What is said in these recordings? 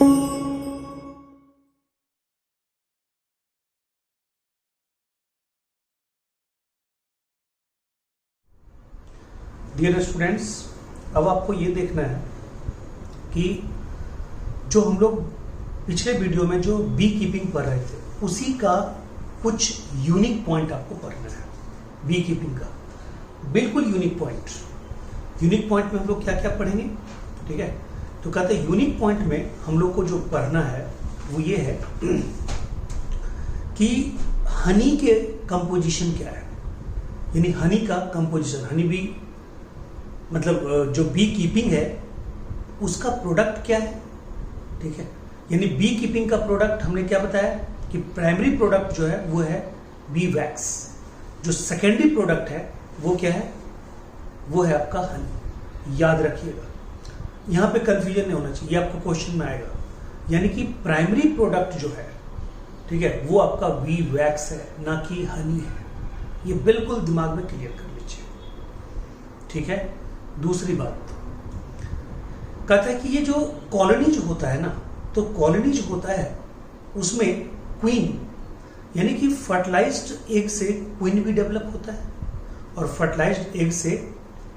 Dear students, अब आपको ये देखना है कि जो हम लोग पिछले वीडियो में जो बी कीपिंग पढ़ रहे थे उसी का कुछ यूनिक पॉइंट आपको पढ़ना है। बी कीपिंग का बिल्कुल यूनिक पॉइंट। यूनिक पॉइंट में हम लोग क्या क्या पढ़ेंगे, ठीक है? तो कहते हैं यूनिक पॉइंट में हम लोग को जो पढ़ना है वो ये है कि हनी के कंपोजिशन क्या है, यानी हनी का कंपोजिशन। हनी बी मतलब जो बी कीपिंग है उसका प्रोडक्ट क्या है, ठीक है? यानी बी कीपिंग का प्रोडक्ट हमने क्या बताया कि प्राइमरी प्रोडक्ट जो है वो है बी वैक्स। जो सेकेंडरी प्रोडक्ट है वो क्या है, वो है आपका हनी। याद रखिएगा, यहां पे कंफ्यूजन नहीं होना चाहिए, ये आपको क्वेश्चन में आएगा। यानी कि प्राइमरी प्रोडक्ट जो है, ठीक है, वो आपका बी वैक्स है, ना कि हनी है। ये बिल्कुल दिमाग में क्लियर कर लीजिए, ठीक है? दूसरी बात कहता है कि ये जो कॉलोनी जो होता है ना, तो कॉलोनी जो होता है उसमें क्वीन यानी कि फर्टिलाइज्ड एग से क्वीन भी डेवलप होता है और फर्टिलाइज्ड एग से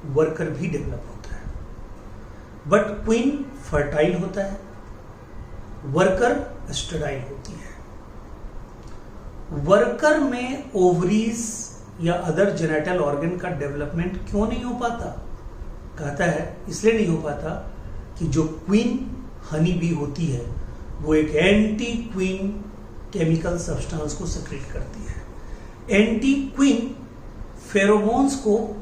वर्कर भी डेवलप होता है। बट क्वीन फर्टाइल होता है, वर्कर स्टेराइल होती है। वर्कर में ओवरीज या अदर जेनेटल ऑर्गन का डेवलपमेंट क्यों नहीं हो पाता? कहता है इसलिए नहीं हो पाता कि जो क्वीन हनी बी होती है वो एक एंटी क्वीन केमिकल सब्सटेंस को सेक्रेट करती है। एंटी क्वीन फेरोमोन्स को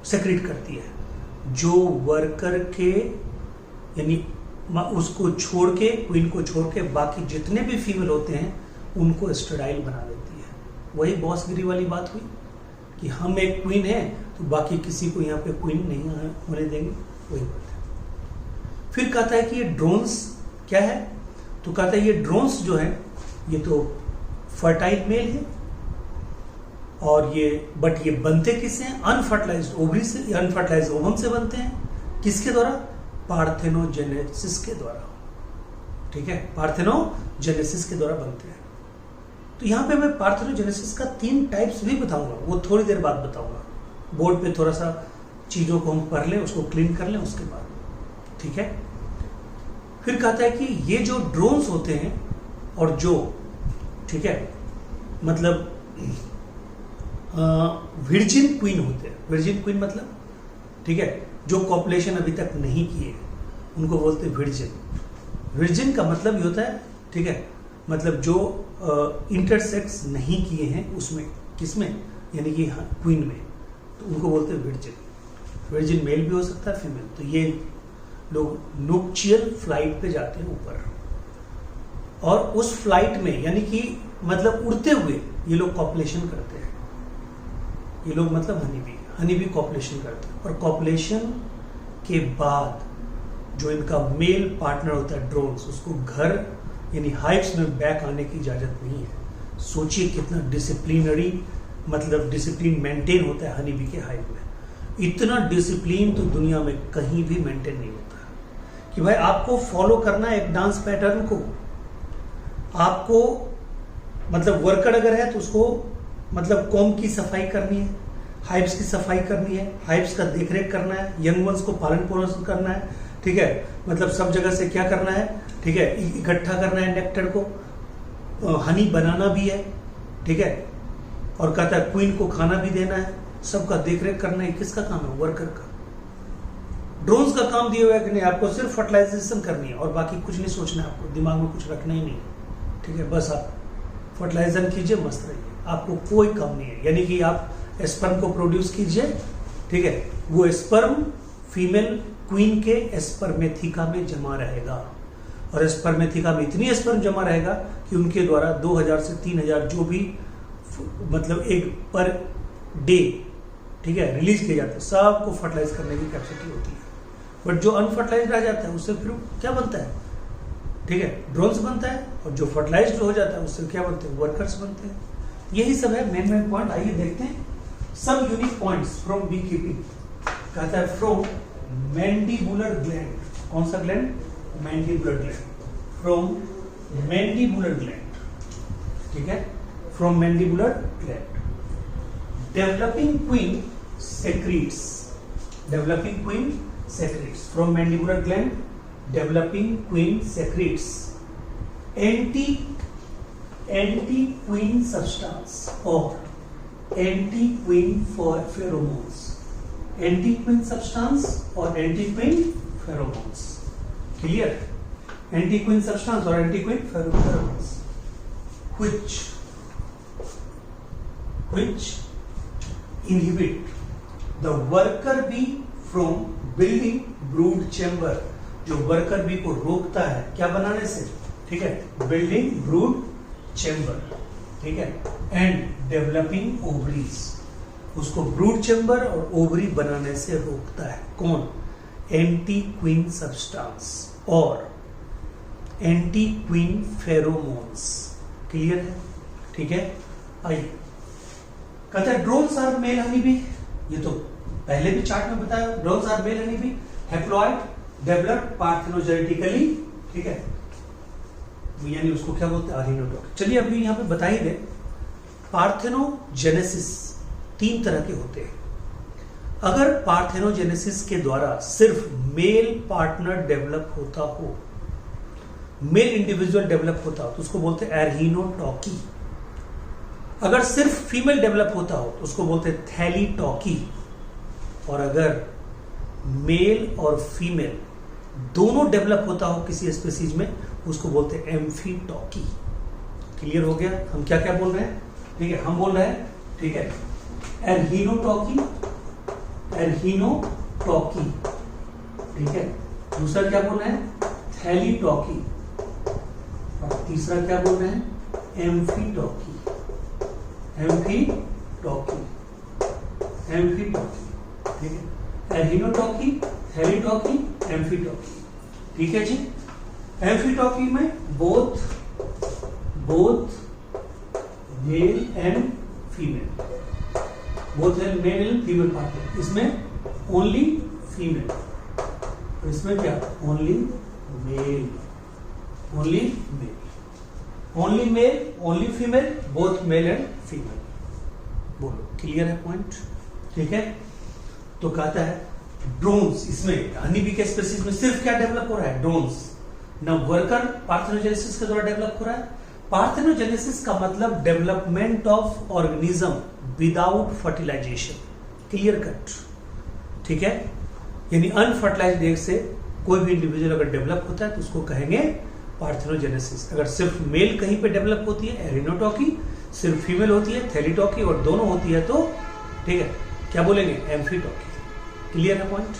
सेक्रेट करती है जो वर्कर के यानी उसको छोड़ के, क्वीन को छोड़ के बाकी जितने भी फीमेल होते हैं उनको स्टेराइल बना देती है। वही बॉसगिरी वाली बात हुई कि हम एक क्वीन है तो बाकी किसी को यहाँ पे क्वीन नहीं होने देंगे, वही बात है। फिर कहता है कि ये ड्रोन्स क्या है, तो कहता है ये ड्रोन्स जो है ये तो फर्टाइल मेल है और ये बट ये बनते किससे हैं? अनफर्टिलाइज्ड ओवरी से, अनफर्टिलाइज्ड ओवम से बनते हैं। किसके द्वारा? पार्थेनोजेनेसिस के द्वारा, ठीक है? पार्थेनोजेनेसिस के द्वारा बनते हैं। तो यहां पे मैं पार्थेनोजेनेसिस का 3 टाइप्स भी बताऊंगा, वो थोड़ी देर बाद बताऊंगा। बोर्ड पे थोड़ा सा चीजों को हम पढ़ लें, उसको क्लीन कर लें उसके बाद, ठीक है? फिर कहता है कि ये जो ड्रोन्स होते हैं और जो, ठीक है, मतलब वर्जिन क्वीन होते हैं। वर्जिन क्वीन मतलब, ठीक है, जो कॉपुलेशन अभी तक नहीं किए उनको बोलते हैं वर्जिन। वर्जिन का मतलब ये होता है, ठीक है, मतलब जो इंटरसेक्स नहीं किए हैं उसमें, किसमें? यानी कि क्वीन में, तो उनको बोलते हैं वर्जिन। वर्जिन मेल भी हो सकता है, फीमेल। तो ये लोग नुक्चियल फ्लाइट पे जाते हैं ऊपर, और उस फ्लाइट में यानी कि मतलब उड़ते हुए ये लोग कॉपुलेशन करते हैं। ये लोग मतलब हनी भी कॉपुलेशन करते हैं, और कॉपुलेशन के बाद जो इनका मेल पार्टनर होता है ड्रोन्स, उसको घर यानी हाइव्स में बैक आने की इजाजत नहीं है। सोचिए कितना डिसिप्लिनरी, मतलब डिसिप्लिन मेंटेन होता है हनी बी के हाइव में। इतना डिसिप्लिन तो दुनिया में कहीं भी मेंटेन नहीं होता कि भाई आपको फॉलो करना है एक डांस पैटर्न को। आपको मतलब वर्कर अगर है तो उसको मतलब कॉम्ब की सफाई करनी है, हाइव्स की सफाई करनी है, हाइव्स का देखरेख करना है, यंग वंस को पालन पोषण करना है, ठीक है, मतलब सब जगह से क्या करना है, ठीक है, इकट्ठा करना है नेक्टर को, हनी बनाना भी है, ठीक है, और कहता है क्वीन को खाना भी देना है, सबका देखरेख करना है। किसका काम है? वर्कर का। ड्रोन्स का काम दिया हुआ है कि नहीं, आपको सिर्फ फर्टिलाइजेशन करनी है और बाकी कुछ नहीं सोचना है, आपको दिमाग में कुछ रखना ही नहीं, ठीक है? बस आप फर्टिलाइजेशन कीजिए, मस्त रहिए, आपको कोई काम नहीं है। यानी कि आप स्पर्म को प्रोड्यूस कीजिए, ठीक है, वो स्पर्म फीमेल क्वीन के स्पर्मेथिका में जमा रहेगा, और स्पर्मेथिका में इतनी स्पर्म जमा रहेगा कि उनके द्वारा 2000 से 3000 जो भी मतलब एग पर डे, ठीक है, रिलीज किए जाते हैं, सबको फर्टिलाइज करने की कैपेसिटी होती है। बट जो अनफर्टिलाइज रह जाता है उससे फिर क्या बनता है? ठीक है, ड्रोन्स बनता है, और जो फर्टिलाइज्ड हो जाता है उससे क्या बनते हैं? वर्कर्स बनते हैं। यही सब है मेन पॉइंट। आइए देखते हैं सब unique points from bee keeping. कहता है फ्रॉम मैंडिबुलर ग्लैंड। कौन सा gland? Mandibular gland, from mandibular gland, ठीक है, from mandibular gland. Developing queen secretes, developing queen secretes from mandibular gland, developing queen secretes anti queen substance और anti queen pheromones, anti queen substance और anti queen pheromones, clear? Anti queen substance और anti queen pheromones which inhibit the worker bee from building brood chamber, जो worker bee को रोकता है क्या बनाने से, ठीक है, बिल्डिंग ब्रूड चेम्बर, ठीक है, एंड डेवलपिंग ओवरीज, उसको ब्रूड चेम्बर और ओवरी बनाने से रोकता है। कौन? एंटी क्वीन सब्सटेंस और एंटी क्वीन फेरोमोन्स, क्लियर है? ठीक है, आइए कहते हैं drones are male honey bee, ये तो पहले भी चार्ट में बताया, drones are male honey bee, haploid, developed parthenogenetically, ठीक है, यानी उसको क्या बोलते हैं, अरिनोटॉक। चलिए अभी यहां पे बता ही दे, पार्थेनोजेनेसिस 3 तरह के होते हैं। अगर पार्थेनोजेनेसिस के द्वारा सिर्फ मेल पार्टनर डेवलप होता हो, मेल इंडिविजुअल डेवलप होता हो तो उसको बोलते हैं एर्हिनोटॉकी। अगर सिर्फ फीमेल डेवलप होता हो तो उसको बोलते हैं थैलीटॉकी। और अगर मेल और फीमेल दोनों डेवलप होता हो किसी स्पीसीज में उसको बोलते हैं एम्फीटॉकी। क्लियर हो गया? हम क्या क्या बोल रहे हैं? ठीक है, हम बोल रहे हैं, ठीक है, एर्हिनोटॉकी, एर्हिनोटॉकी, ठीक है, दूसरा क्या बोल रहे हैं, थैलीटॉकी, और तीसरा क्या बोल रहे हैं, एम्फीटॉकी, एम्फीटॉकी, एम्फीटॉकी, ठीक है, एर्हिनोटॉकी, थैलीटॉकी, एम्फीटॉकी, ठीक है जी। एम्फीटॉकी में both male and female, both male and female partner, इसमें ओनली फीमेल, और इसमें क्या, only mail, only mail, only mail, only female, both male and female. बोलो, क्लियर है पॉइंट? ठीक है, तो कहता है ड्रोन्स, इसमें हनी बी के स्पीशीज में सिर्फ क्या डेवलप हो रहा है, ड्रोन्स, न वर्कर पार्थेनोजेनेसिस के द्वारा डेवलप हो रहा है। पार्थेनोजेनेसिस का मतलब development of organism without fertilization, clear cut, ठीक है, यानी अनफर्टिलाइज्ड एग से कोई भी इंडिविजुअल अगर डेवलप होता है तो उसको कहेंगे पार्थेनोजेनेसिस। अगर सिर्फ मेल कहीं पे डेवलप होती है एरिनोटॉकी, सिर्फ फीमेल होती है थैलीटॉकी, और दोनों होती है तो, ठीक है, क्या बोलेंगे, एम्फीटॉकी। क्लियर है पॉइंट?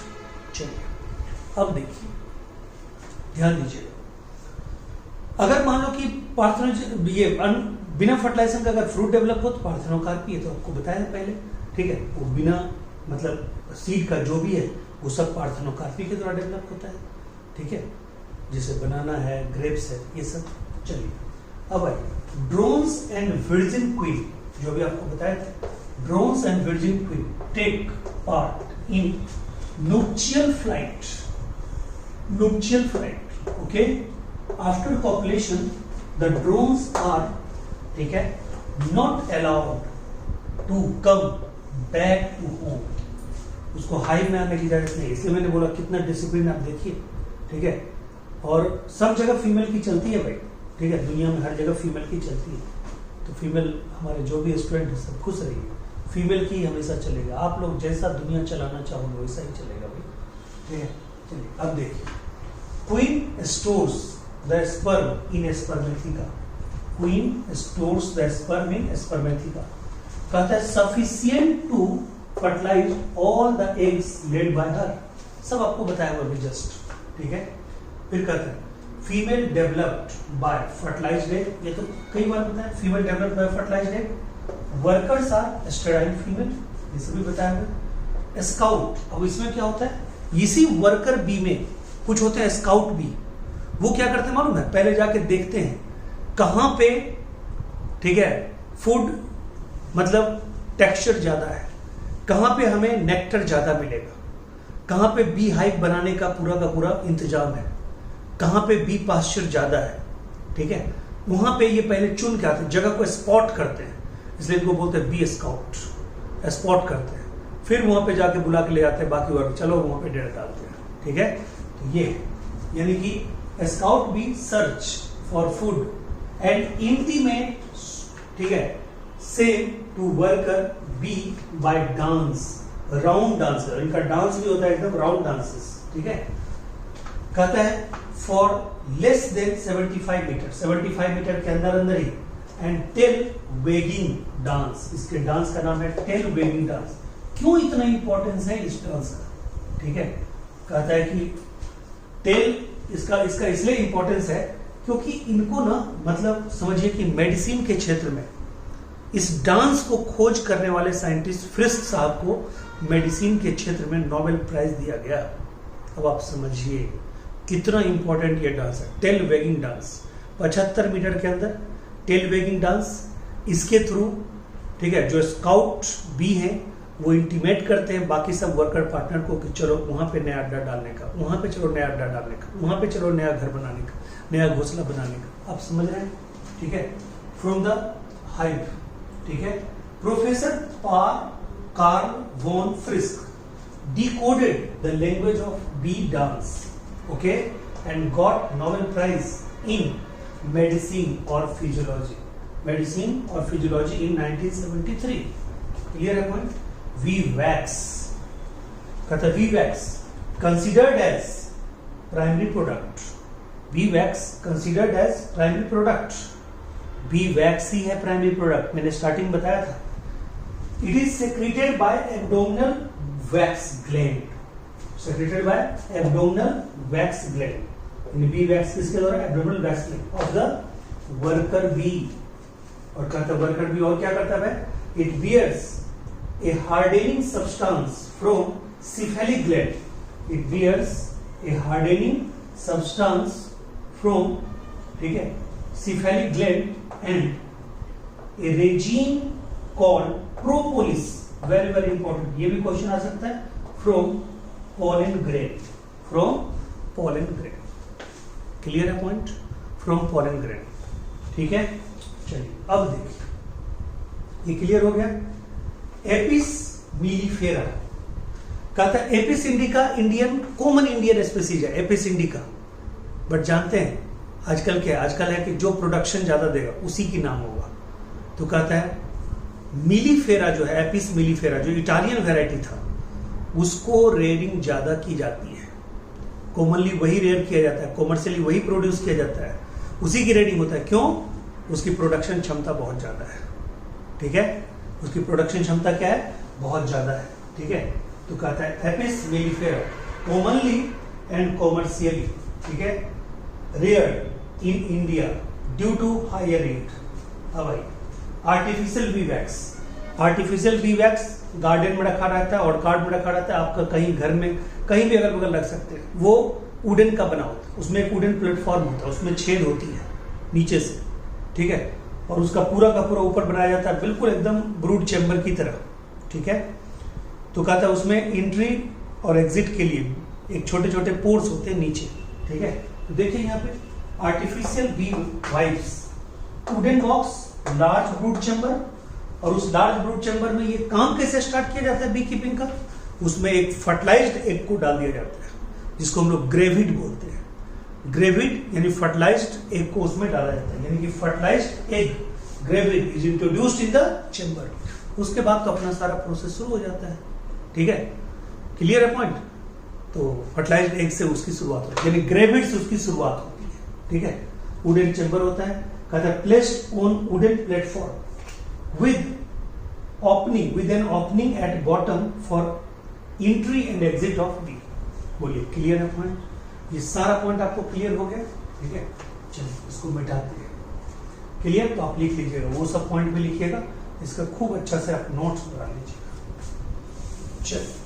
चलिए अब देखिए, ध्यान दीजिए, अगर मान लो कि पार्थेनो ये बिना फर्टिलाइजेशन का अगर फ्रूट डेवलप हो तो पार्थेनोकार्पी है, तो आपको बताया पहले, ठीक है, वो बिना मतलब सीड का जो भी है वो सब पार्थेनोकार्पी के द्वारा डेवलप होता है, ठीक है, जैसे बनाना है, ग्रेप्स है, ये सब। चलिए अब आइए ड्रोन्स एंड वर्जिन क्वीन, जो भी आपको बताया था, drones and virgin queen take part in nuptial flight, nuptial flight, okay, after copulation the drones are, ठीक है, not allowed to come back to home, उसको हाइव में आने की इजाजत नहीं। इसलिए मैंने बोला कितना डिसिप्लिन आप देखिए, ठीक है, और सब जगह फीमेल की चलती है भाई, ठीक है, दुनिया में हर जगह फीमेल की चलती है, तो फीमेल हमारे जो भी स्टूडेंट है सब खुश रहिए, फीमेल की हमेशा चलेगा, आप लोग जैसा दुनिया चलाना चाहोगे वैसा ही चलेगा भाई, ठीक है। चलिए अब देखिए, queen stores the sperm in spermatheca, queen stores the sperm in spermatheca, कहता है sufficient to fertilize all the eggs laid by her, सब आपको बताया हुआ अभी जस्ट, ठीक है। फिर कहते हैं female developed by fertilized egg, ये तो कई बार बताया, female developed by fertilized egg, workers are sterile female, ये सभी बताया हुआ। स्काउट, अब इसमें क्या होता है, इसी वर्कर बी में कुछ होते हैं स्काउट बी, वो क्या करते हैं मालूम है, पहले जाके देखते हैं कहां पे, ठीक है, फूड मतलब टेक्सचर ज्यादा है, कहां पे हमें नेक्टर ज्यादा मिलेगा, कहां पे बी हाइव बनाने का पूरा इंतजाम है, कहाँ पे बी पास्चर ज़्यादा है, ठीक है, वहाँ पे ये पहले चुन के आते हैं, जगह को स्पॉट करते हैं, इसलिए इनको बोलते हैं बी स्काउट, स्पॉट करते हैं, फिर वहाँ पे जाके बुला के ले जाते हैं बाकी वर्ग, चलो वहाँ पे डेढ़ डालते हैं, ठीक है। तो ये यानी कि scout bee search for food and intimate, ठीक है, say to worker bee by dance, round dancer, इनका डांस भी होता है एकदम राउंड डांसेस, ठीक है। कहता है for less than 75 meter, 75 meter के अंदर अंदर ही, एंड टेल वेगिंग डांस, इसके डांस का नाम है टेल वेगिंग डांस। क्यों इतना इंपॉर्टेंस है इस डांस का, ठीक है। कहता है कि टेल इसका इसलिए इंपॉर्टेंस है क्योंकि इनको ना, मतलब समझिए कि मेडिसिन के क्षेत्र में इस डांस को खोज करने वाले साइंटिस्ट फ्रिस्क साहब को मेडिसिन के क्षेत्र में नोबेल प्राइज दिया गया। अब आप समझिए कितना इंपॉर्टेंट ये डांस है, टेल वेगिंग डांस, 75 मीटर के अंदर टेल वेगिंग डांस, इसके थ्रू, ठीक है, जो स्काउट बी हैं वो इंटीमेट करते हैं बाकी सब वर्कर पार्टनर को कि चलो वहां पे नया अड्डा डालने का, वहां पे चलो नया अड्डा डालने का, वहां पे चलो नया घर बनाने का, नया घोंसला बनाने का। आप समझ रहे हैं, ठीक है। फ्रॉम द हाइव, ठीक है, professor Karl von Frisch decoded the language of bee dance, okay, and got Nobel Prize in medicine or physiology in 1973. Clear है point? V-wax, कहता V-wax considered as primary product, V-wax considered as primary product, V-wax ही है primary product, मैंने starting बताया था। It is secreted by abdominal wax gland, secreted by abdominal wax gland, B wax किसके द्वारा, abdominal wax gland of the worker bee। और कहता है worker bee और क्या करता है, it bears a hardening substance from cephalic gland, it bears a hardening substance from, ठीक है, cephalic gland and a regime called propolis, very very important, ये भी क्वेश्चन आ सकता है, from pollen grain, from pollen grain. Clear है point, from pollen grain, ठीक है। चलिए अब देखिए, ये क्लियर हो गया। एपिस मिलीफेरा, कहता है Apis indica Indian, common Indian species है एपिस इंडिका, बट जानते हैं आजकल क्या है, आजकल है कि जो प्रोडक्शन ज्यादा देगा उसी की नाम होगा। तो कहता है मिलीफेरा जो है, एपिस मिलीफेरा जो इटालियन वैरायटी था, उसको रेयरिंग ज्यादा की जाती है, कॉमनली वही रेयर किया जाता है, कॉमर्शियली वही प्रोड्यूस किया जाता है, उसी की रेयरिंग होता है। क्यों? उसकी प्रोडक्शन क्षमता बहुत ज्यादा है, ठीक है, उसकी प्रोडक्शन क्षमता क्या है, बहुत ज्यादा है, ठीक है। तो कहता है Apis mellifera commonly and commercially, ठीक है, rare in India due to higher rate. अब भाई artificial bee wax, artificial bee wax garden में रखा रहता है और कार्ड में रखा रहता है, आपका कहीं घर में कहीं भी अगल बगल रख सकते हैं। वो वुडन का बना होता है, उसमें एक वुडन प्लेटफॉर्म होता है, उसमें छेद होती है नीचे से, ठीक है, और उसका पूरा का पूरा ऊपर बनाया जाता है बिल्कुल एकदम ब्रूड चैम्बर की तरह, ठीक है। तो कहता है उसमें एंट्री और एग्जिट के लिए एक छोटे छोटे पोर्स होते हैं नीचे, ठीक है। तो देखिए यहाँ पे artificial bee hives, wooden box, large brood chamber, और उस लार्ज ब्रूड चैम्बर में ये काम कैसे स्टार्ट किया जाता है बी कीपिंग का, उसमें एक फर्टिलाइज्ड एग को डाल दिया जाता है जिसको हम लोग ग्रेविड बोलते हैं। ग्रेविड यानी फर्टिलाइज्ड एग को उसमें डाला जाता है, यानी कि fertilized egg gravid is introduced in the chamber. उसके बाद तो अपना सारा प्रोसेस शुरू हो जाता है, ठीक है। क्लियर है पॉइंट? तो फर्टिलाइज्ड एग से उसकी शुरुआत होती है, यानी ग्रेविड से उसकी शुरुआत होती है, ठीक है। वुडन चैम्बर होता है, कहता है placed on wooden platform with opening, with an opening at bottom for entry and exit of bee. बोलिए क्लियर है पॉइंट? ये सारा पॉइंट आपको क्लियर हो गया, ठीक है। चलिए इसको मिटाते हैं। क्लियर? तो आप लिख लीजिएगा, वो सब पॉइंट भी लिखिएगा, इसका खूब अच्छा से आप नोट्स बना लीजिएगा। चलिए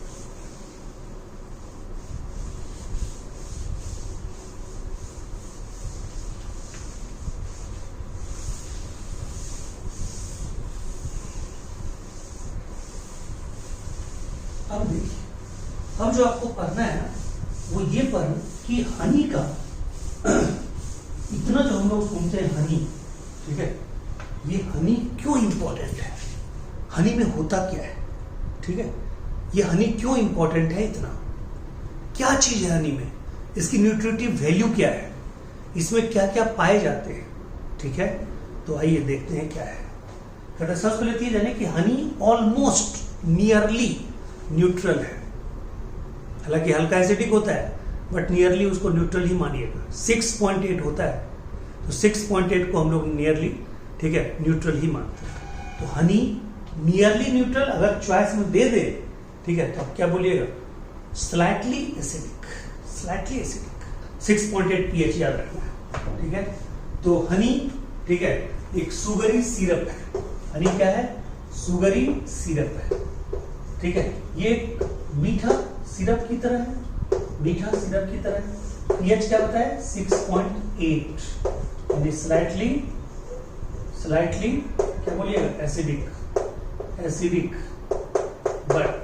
अब देखिए, अब जो आपको पढ़ना है ना वो ये पढ़ना कि हनी का इतना जो हम लोग सुनते हैं हनी, ठीक है, ये हनी क्यों इंपॉर्टेंट है, हनी में होता क्या है, ठीक है, ये हनी क्यों इंपॉर्टेंट है, इतना क्या चीज है हनी में, इसकी न्यूट्रिटिव वैल्यू क्या है, इसमें क्या क्या पाए जाते हैं, ठीक है। तो आइए देखते हैं क्या है। कहते सबसे पहले तो ये जाने कि हनी ऑलमोस्ट नियरली न्यूट्रल है, हालांकि हल्का एसिडिक होता है बट नियरली उसको न्यूट्रल ही मानिएगा। 6.8 होता है तो 6.8 को हम लोग नियरली, ठीक है, न्यूट्रल ही मानते हैं। तो हनी नियरली न्यूट्रल अगर चॉइस में दे दे, ठीक है, तो क्या बोलिएगा, slightly acidic, slightly acidic, 6.8 pH याद रखना है, ठीक है। तो हनी, ठीक है, एक सुगरी सिरप है, हनी क्या है, सुगरी सिरप है, ठीक है, ये मीठा सिरप की तरह है, मीठा सिरप की तरह है। pH क्या होता है, 6.8, यानी स्लाइटली, स्लाइटली क्या बोलिएगा, acidic, acidic but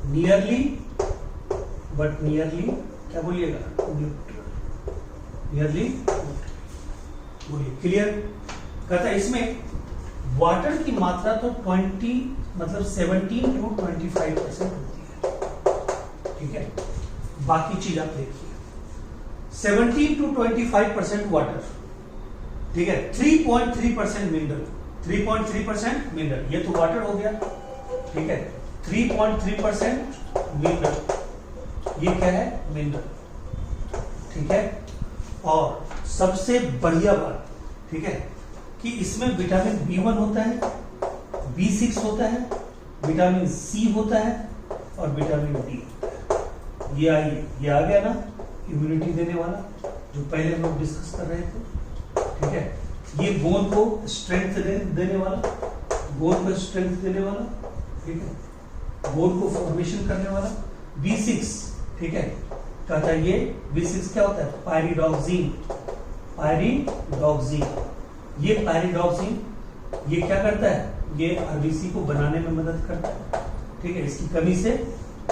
nearly, but nearly क्या बोलिएगा, न्यूट्रल, नियरली बोलिए, क्लियर। कहता है इसमें वाटर की मात्रा तो 20 मतलब 17 to 25% होती है, ठीक है। बाकी चीज आप देखिए, 17 to 25% वाटर, ठीक है, 3.3% मिनरल, 3.3% मिनरल, ये तो वाटर हो गया, ठीक है, 3.3% मिनरल, ये क्या है, मिनरल, ठीक है। और सबसे बढ़िया बात, ठीक है, कि इसमें विटामिन B1 होता है, B6 होता है, विटामिन C होता है और विटामिन D होता है। ये आइए, ये आ गया ना इम्यूनिटी देने वाला, जो पहले हम लोग डिस्कस कर रहे थे, ठीक है। ये बोन को स्ट्रेंथ देने वाला, बोन को स्ट्रेंथ देने वाला, ठीक है, बोन को फॉर्मेशन करने वाला। B6, ठीक है, कहता है ये B6 क्या होता है, पायरिडॉक्सिन, पायरिडॉक्सिन, ये पायरिडॉक्सिन ये क्या करता है, ये आरबीसी को बनाने में मदद करता है, ठीक है, इसकी कमी से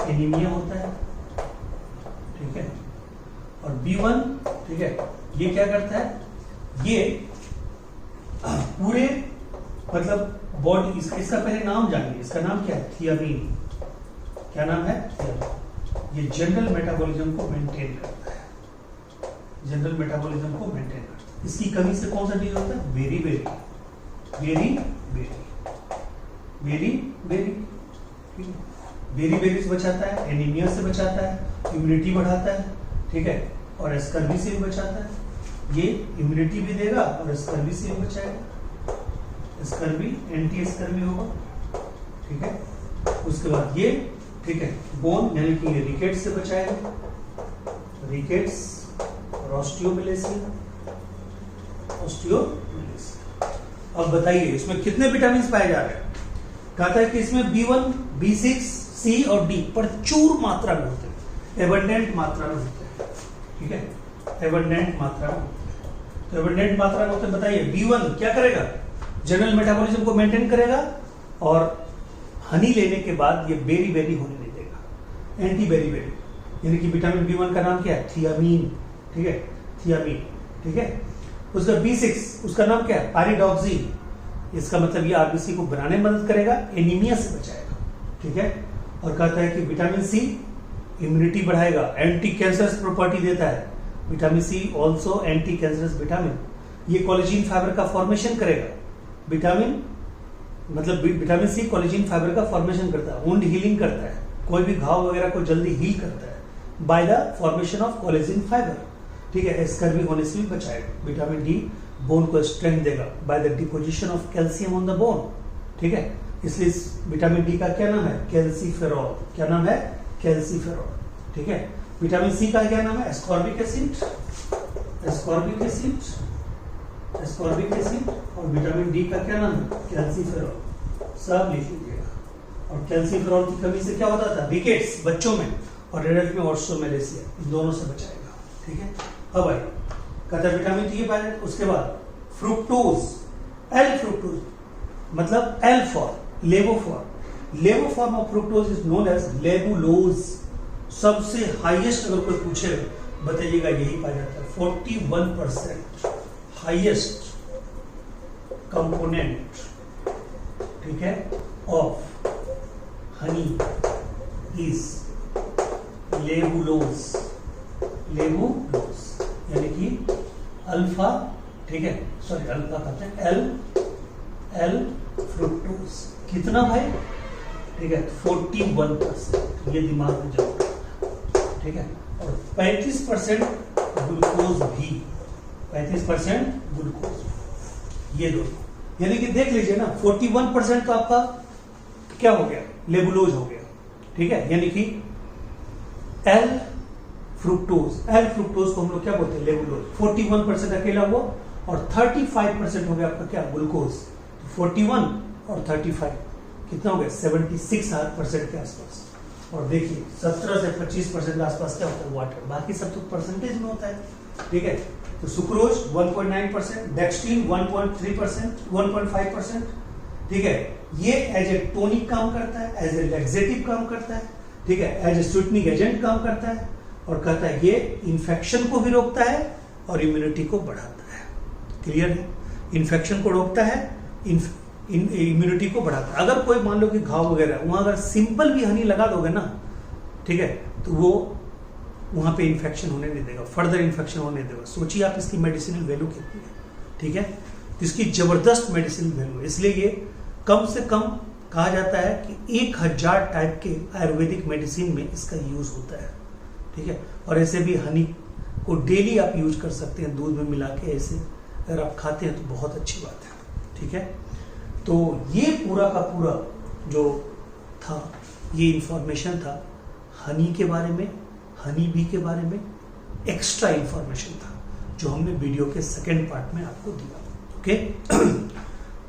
एनीमिया होता है, ठीक है। और B1, ठीक है, ये क्या करता है, ये पूरे मतलब बॉडी, इसका पहले नाम जानिए, इसका नाम क्या है, थियामीन, क्या नाम है, थियामीन। ये जनरल मेटाबॉलिज्म को मेंटेन करता है, जनरल मेटाबॉलिज्म को मेंटेन करता है। इसकी कमी से कौन सा चीज होता है, berry berry, berry berry, berry berry, berry berry से बचाता है, एनीमिया से बचाता है, इम्यूनिटी बढ़ाता है, ठीक है, और स्कर्वी से भी बचाता है। ये इम्यूनिटी भी देगा और स्कर्वी से भी बचाएगा, स्कर्वी एंटी स्कर्वी होगा, ठीक है। उसके बाद ये, ठीक है, बोन यानी कि रिकेट्स से बचाएगा, रिकेट्स और ऑस्टियोमेलेसिया, ऑस्टियोमेलेसिया। अब बताइए इसमें कितने विटामिन पाए जा रहे हैं। कहता है कि इसमें B1, B6, C और D प्रचुर मात्रा में होते हैं, एबंडेंट मात्रा में होते हैं, ठीक है, एबंडेंट मात्रा में होते हैं। तो एबंडेंट मात्रा में होते हैं, बताइए B1 क्या करेगा, जनरल मेटाबॉलिज्म को मेंटेन करेगा और हनी लेने के बाद ये बेरी बेरी होने नहीं देगा, एंटी बेरी बेरी, यानी कि विटामिन B1 का नाम क्या है, थियामीन, ठीक है, थियामीन, ठीक है। उसका B6 उसका नाम क्या है, पायरिडॉक्सिन, इसका मतलब ये आरबीसी को बनाने में मदद करेगा, एनीमिया से बचाएगा, ठीक है। और कहता है कि विटामिन C इम्यूनिटी बढ़ाएगा, एंटी कैंसरस प्रॉपर्टी देता है, vitamin C also anti cancerous vitamin. ये कोलेजिन फाइबर का फॉर्मेशन करेगा, विटामिन मतलब विटामिन C कोलेजिन फाइबर का फॉर्मेशन करता है, वुंड हीलिंग करता है, कोई भी घाव वगैरह को जल्दी हील करता है by the formation of collagen fibre, ठीक है। स्कर्वी होने से भी बचाएगा। विटामिन D बोन को स्ट्रेंथ देगा by the deposition of calcium on the bone, ठीक है। इसलिए विटामिन D का क्या नाम है, कैल्सीफेरॉल, क्या नाम है, कैल्सीफेरॉल, ठीक है। विटामिन C का क्या नाम है, ascorbic acid, ascorbic acid, ascorbic acid. और विटामिन D का क्या नाम है, कैल्सीफेरॉल, सब लिख लीजिएगा। और कैल्सीफेरॉल की कमी से क्या होता था, रिकेट्स बच्चों में, और एडल्ट में ऑस्टियोमेलेसिया, इन दोनों से बचाएगा, ठीक है। अब आइए कहता है विटामिन डी पाया, उसके बाद फ्रुक्टोज, एल फ्रुक्टोज मतलब L for levoform, levoform of fructose is known as levulose. सबसे हाईएस्ट अगर कोई पूछेगा बताइएगा यही पाया जाता है। 41% हाईएस्ट कंपोनेंट, ठीक है, ऑफ हनी इज लेबुलोज। लेबुलोज यानी कि अल्फा, ठीक है, सॉरी अल्फा कहते हैं एल फ्रुक्टोज। कितना भाई? ठीक है, 41%, ये दिमाग में जाओ, ठीक है। और 35% ग्लूकोज भी, 35% ग्लूकोज, ये दोनों। यानी कि देख लीजिए ना, 41% तो आपका क्या हो गया? लेबुलोज हो गया, ठीक है। यानी कि एल फ्रुक्टोज को हम लोग क्या बोलते हैं? लेबुलोज। 41% अकेला हुआ और 35% हो गया आपका क्या? ग्लूकोज। 41 और 35 कितना हो गया? 76% के आसपास। और देखिए 17 से 25% के आसपास क्या होता है? वाटर। बाकी सब तो परसेंटेज में होता है, ठीक है। तो सुक्रोज 1.9%, डेक्सट्रीन 1.3%, 1.5%, ठीक है। ये एज ए टोनिक काम करता है, एज ए लैक्सेटिव काम करता है, ठीक है, एज ए स्वीटनिंग एजेंट काम करता है, और कहता है ये इन्फेक्शन को भी रोकता है और इम्यूनिटी को बढ़ाता है। क्लियर है? इन्फेक्शन को रोकता है, इम्यूनिटी को बढ़ाता है। अगर कोई मान लो कि घाव वगैरह, वहां अगर सिंपल भी हनी लगा दोगे ना, ठीक है, तो वो वहां पे इन्फेक्शन होने नहीं देगा, फर्दर इन्फेक्शन होने नहीं देगा। सोचिए आप इसकी मेडिसिनल वैल्यू कितनी है, ठीक है। तो इसकी जबरदस्त मेडिसिनल वैल्यू, इसलिए ये कम से कम कहा जाता है कि 1000 टाइप के आयुर्वेदिक मेडिसिन में इसका यूज होता है, ठीक है। और ऐसे भी हनी को डेली आप यूज कर सकते हैं, दूध में मिला के। ऐसे अगर आप खाते हैं तो बहुत अच्छी बात है, ठीक है। तो ये पूरा का पूरा जो था, ये इंफॉर्मेशन था हनी के बारे में, हनी बी के बारे में। एक्स्ट्रा इंफॉर्मेशन था जो हमने वीडियो के सेकेंड पार्ट में आपको दिया, ओके।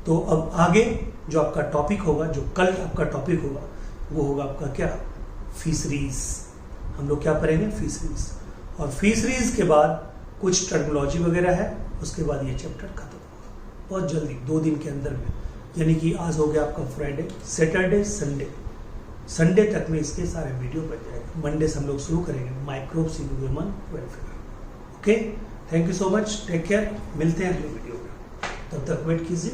तो अब आगे जो आपका टॉपिक होगा, जो कल आपका टॉपिक होगा, वो होगा आपका क्या? फिशरीज। हम लोग क्या पढ़ेंगे? फिशरीज। और फिशरीज के बाद कुछ टर्मिनोलॉजी वगैरह है, उसके बाद ये चैप्टर खत्म होगा बहुत जल्दी, 2 दिन के अंदर में। यानी कि आज हो गया आपका फ्राइडे, सैटरडे, संडे तक में इसके सारे वीडियो बन जाएंगे। मंडे से हम लोग शुरू करेंगे microbes in human welfare. Okay, thank you so much, take care, मिलते हैं अगले वीडियो में, तब तक वेट कीजिए।